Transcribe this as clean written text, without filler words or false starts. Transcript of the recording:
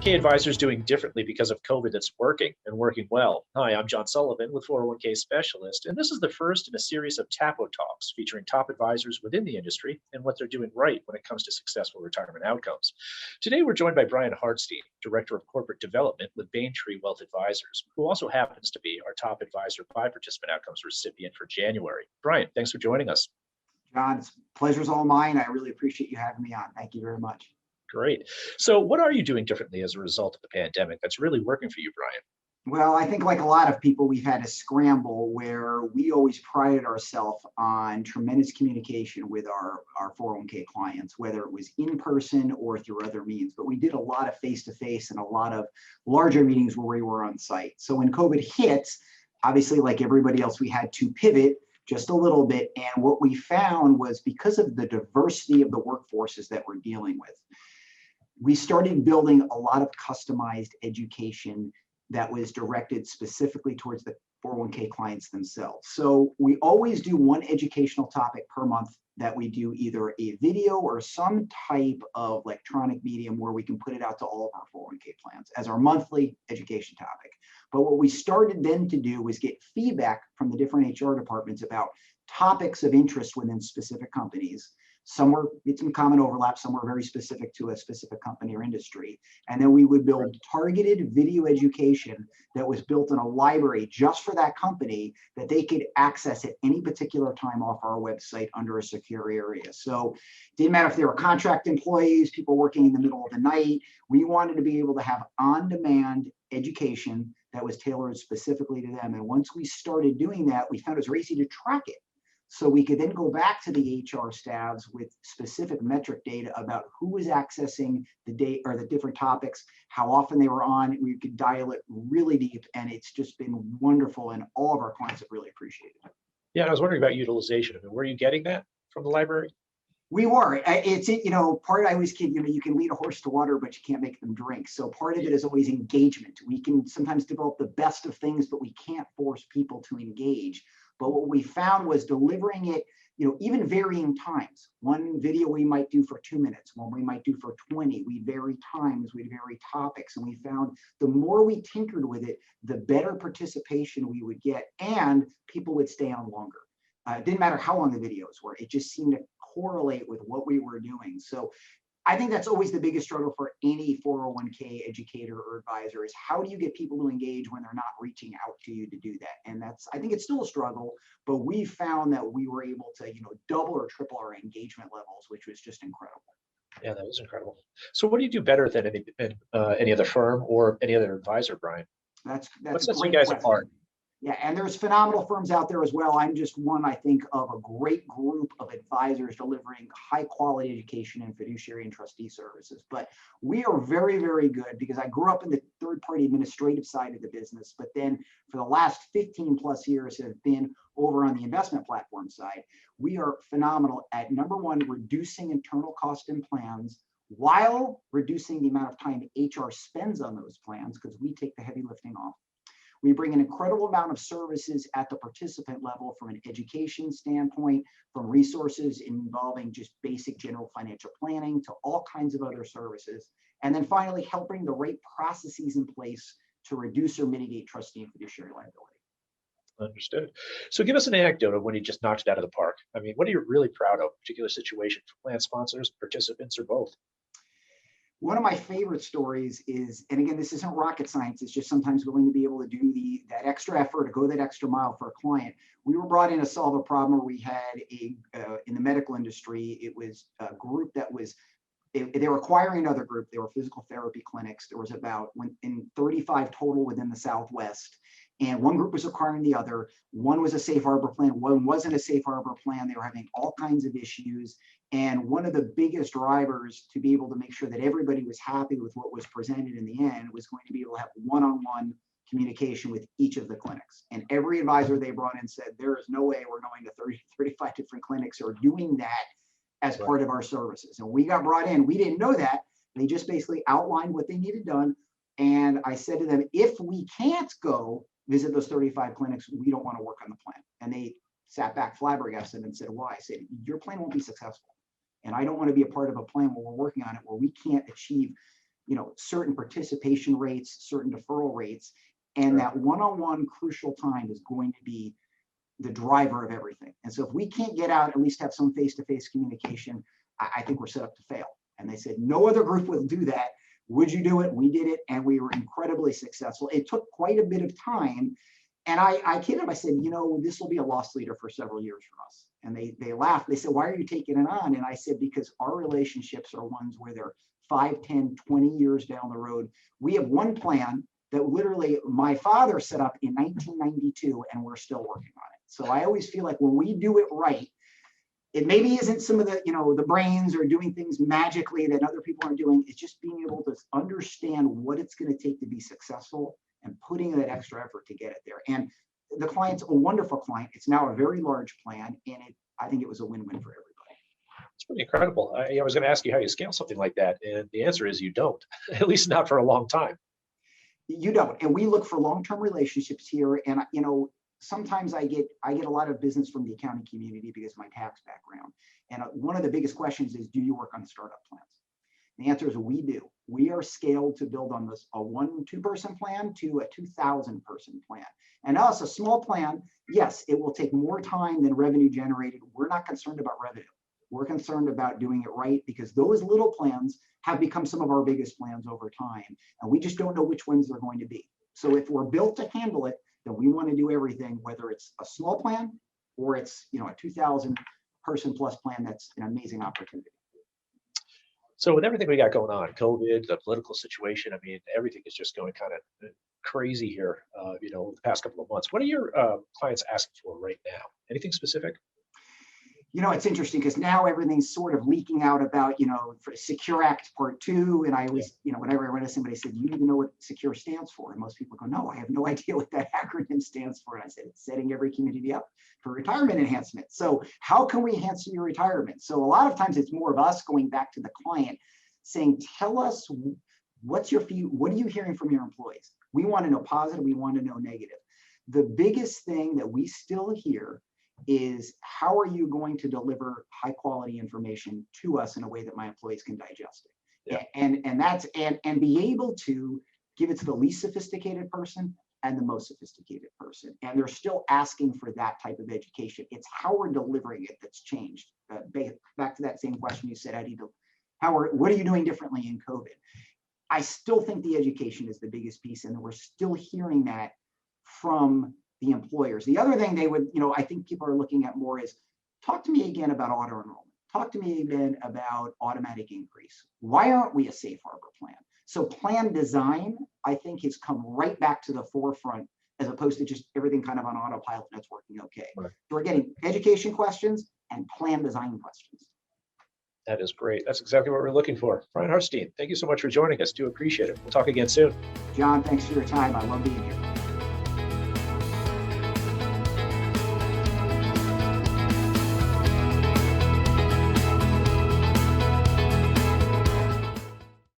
401k advisors doing differently because of COVID that's working and working well? Hi, I'm John Sullivan with 401k Specialist, and this is the first in a series of TAPO talks featuring top advisors within the industry and what they're doing right when it comes to successful retirement outcomes. Today, we're joined by Brian Hartstein, Director of Corporate Development with Bayntree Wealth Advisors, who also happens to be our top advisor by participant outcomes recipient for January. Brian, thanks for joining us. John, pleasure's all mine. I really appreciate you having me on. Thank you very much. Great. So what are you doing differently as a result of the pandemic that's really working for you, Brian? Well, I think like a lot of people, we've had a scramble where we always prided ourselves on tremendous communication with our 401k clients, whether it was in person or through other means. But we did a lot of face-to-face and a lot of larger meetings where we were on site. So when COVID hit, obviously, like everybody else, we had to pivot just a little bit. And what we found was because of the diversity of the workforces that we're dealing with, we started building a lot of customized education that was directed specifically towards the 401k clients themselves. So we always do one educational topic per month that we do either a video or some type of electronic medium where we can put it out to all of our 401k plans as our monthly education topic. But what we started then to do was get feedback from the different HR departments about topics of interest within specific companies. Some were some common overlap, some were very specific to a specific company or industry. And then we would build targeted video education that was built in a library just for that company that they could access at any particular time off our website under a secure area. So it didn't matter if they were contract employees, people working in the middle of the night. We wanted to be able to have on-demand education that was tailored specifically to them. And once we started doing that, we found it was very easy to track it. So we could then go back to the HR staffs with specific metric data about who was accessing the data or the different topics, how often they were on. We could dial it really deep, and it's just been wonderful, and all of our clients have really appreciated it. Yeah, I was wondering about utilization. I mean, were you getting that from the library? We were. It's, part I always kid, you can lead a horse to water, but you can't make them drink. So part of it is always engagement. We can sometimes develop the best of things, but we can't force people to engage. But what we found was delivering it, even varying times. One video we might do for 2 minutes, one we might do for 20. We vary times, we vary topics. And we found the more we tinkered with it, the better participation we would get, and people would stay on longer. It didn't matter how long the videos were. It just seemed to correlate with what we were doing. So I think that's always the biggest struggle for any 401k educator or advisor is how do you get people to engage when they're not reaching out to you to do that? And I think it's still a struggle, but we found that we were able to, double or triple our engagement levels, which was just incredible. Yeah, that was incredible. So what do you do better than any other firm or any other advisor, Brian? That's what a sets great you guys question. apart? Yeah, and there's phenomenal firms out there as well. I'm just one, I think, of a great group of advisors delivering high quality education and fiduciary and trustee services. But we are very, very good because I grew up in the third party administrative side of the business, but then for the last 15 plus years have been over on the investment platform side. We are phenomenal at, number one, reducing internal cost in plans while reducing the amount of time HR spends on those plans because we take the heavy lifting off. We bring an incredible amount of services at the participant level from an education standpoint, from resources involving just basic general financial planning to all kinds of other services. And then finally, helping the right processes in place to reduce or mitigate trustee and fiduciary liability. Understood. So give us an anecdote of when you just knocked it out of the park. I mean, what are you really proud of? Particular situation for plan sponsors, participants, or both? One of my favorite stories is, and again, this isn't rocket science, it's just sometimes willing to be able to do that extra effort, to go that extra mile for a client. We were brought in to solve a problem where we had in the medical industry, it was a group that was, they were acquiring another group. They were physical therapy clinics. There was about 35 total within the Southwest. And one group was acquiring the other. One was a safe harbor plan. One wasn't a safe harbor plan. They were having all kinds of issues. And one of the biggest drivers to be able to make sure that everybody was happy with what was presented in the end was going to be able to have one-on-one communication with each of the clinics. And every advisor they brought in said, there is no way we're going to 30, 35 different clinics or doing that as part of our services. And we got brought in, we didn't know that. They just basically outlined what they needed done. And I said to them, if we can't go visit those 35 clinics, we don't want to work on the plan. And they sat back flabbergasted and said, why? I said, your plan won't be successful. And I don't want to be a part of a plan where we're working on it where we can't achieve certain participation rates, certain deferral rates, and Sure. that one-on-one crucial time is going to be the driver of everything. And so if we can't get out, at least have some face-to-face communication, I think we're set up to fail. And they said, no other group will do that. Would you do it? We did it, and we were incredibly successful. It took quite a bit of time. And I kidded them. I said, this will be a loss leader for several years for us. And they laughed. They said, why are you taking it on? And I said, because our relationships are ones where they're 5, 10, 20 years down the road. We have one plan that literally my father set up in 1992, and we're still working on it. So I always feel like when we do it right, it maybe isn't some of the, the brains or doing things magically that other people aren't doing. It's just being able to understand what it's going to take to be successful and putting that extra effort to get it there. And the client's a wonderful client. It's now a very large plan, and I think it was a win-win for everybody. It's pretty incredible. I was going to ask you how you scale something like that, and the answer is you don't, at least not for a long time. You don't. And we look for long-term relationships here. And, sometimes I get a lot of business from the accounting community because of my tax background. And one of the biggest questions is, do you work on startup plans? The answer is we do. We are scaled to build on this a 1-2 person plan to a 2,000 person plan. And us, a small plan, yes, it will take more time than revenue generated. We're not concerned about revenue. We're concerned about doing it right, because those little plans have become some of our biggest plans over time. And we just don't know which ones they're going to be. So if we're built to handle it, then we want to do everything, whether it's a small plan or it's, a 2,000 person plus plan. That's an amazing opportunity. So with everything we got going on, COVID, the political situation, I mean, everything is just going kind of crazy here, the past couple of months. What are your clients asking for right now? Anything specific? It's interesting because now everything's sort of leaking out about, for Secure Act Part 2. And I always, whenever I run to somebody, I said, do you even know what Secure stands for? And most people go, no, I have no idea what that acronym stands for. And I said, it's setting every community up for retirement enhancement. So how can we enhance your retirement? So a lot of times it's more of us going back to the client saying, tell us, what's your fee? What are you hearing from your employees? We want to know positive. We want to know negative. The biggest thing that we still hear is, how are you going to deliver high quality information to us in a way that my employees can digest it? Yeah. And be able to give it to the least sophisticated person and the most sophisticated person. And they're still asking for that type of education. It's how we're delivering it that's changed. Back to that same question you said, Eddie, what are you doing differently in COVID? I still think the education is the biggest piece, and we're still hearing that from the employers. The other thing they would, I think people are looking at more is, talk to me again about auto enrollment. Talk to me again about automatic increase. Why aren't we a safe harbor plan? So plan design, I think, has come right back to the forefront, as opposed to just everything kind of on autopilot and it's working okay. Right. So we're getting education questions and plan design questions. That is great. That's exactly what we're looking for. Brian Hartstein, thank you so much for joining us. Do appreciate it. We'll talk again soon. John, thanks for your time. I love being here.